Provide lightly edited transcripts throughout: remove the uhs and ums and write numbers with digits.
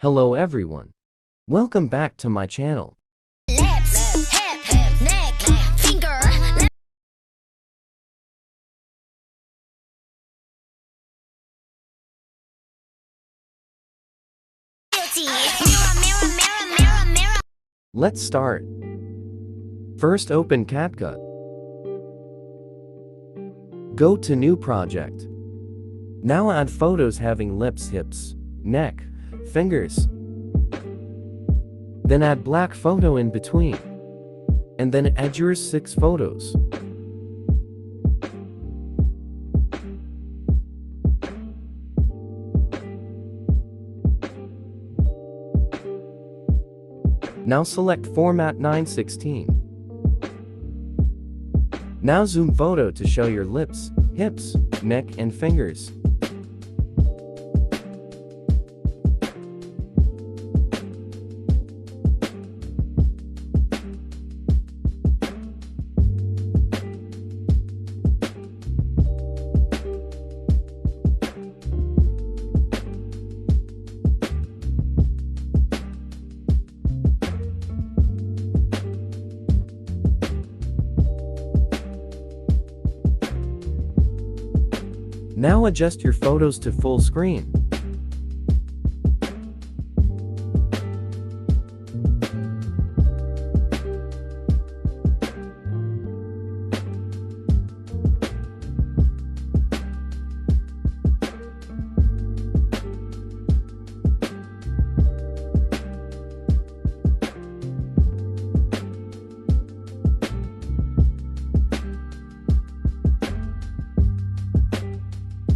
Hello everyone. Welcome back to my channel. Lips, hip, neck, finger, guilty. Mirror. Let's start. First open CapCut. Go to New Project. Now add photos having lips, hips, neck, fingers. Then add black photo in between. And then add your 6 photos. Now select Format 9:16. Now zoom photo to show your lips, hips, neck and fingers. Now adjust your photos to full screen.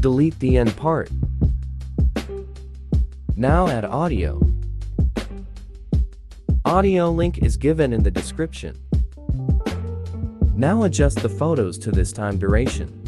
Delete the end part. Now add audio. Audio link is given in the description. Now adjust the photos to this time duration.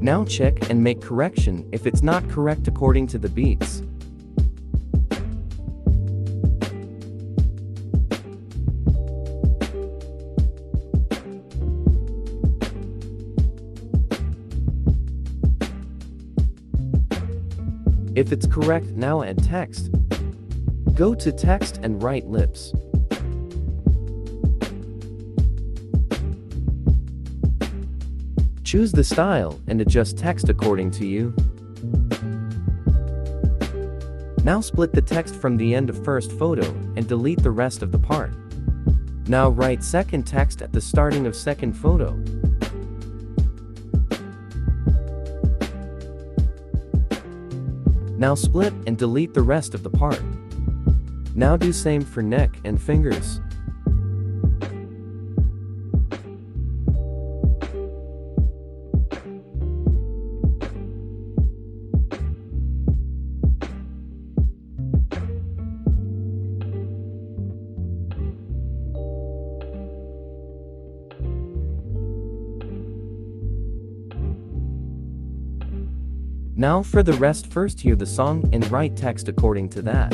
Now check and make correction if it's not correct according to the beats. If it's correct, now add text. Go to text and write lips. Choose the style and adjust text according to you. Now split the text from the end of first photo and delete the rest of the part. Now write second text at the starting of second photo. Now split and delete the rest of the part. Now do same for neck and fingers. Now for the rest, first hear the song and write text according to that.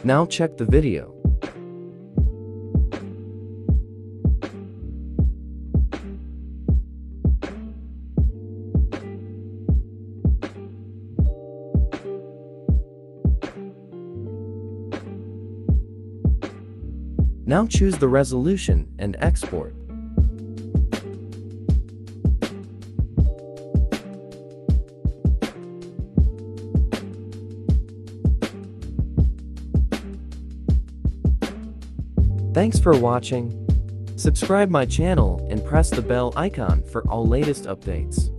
Now check the video. Now choose the resolution and export. Thanks for watching. Subscribe my channel and press the bell icon for all latest updates.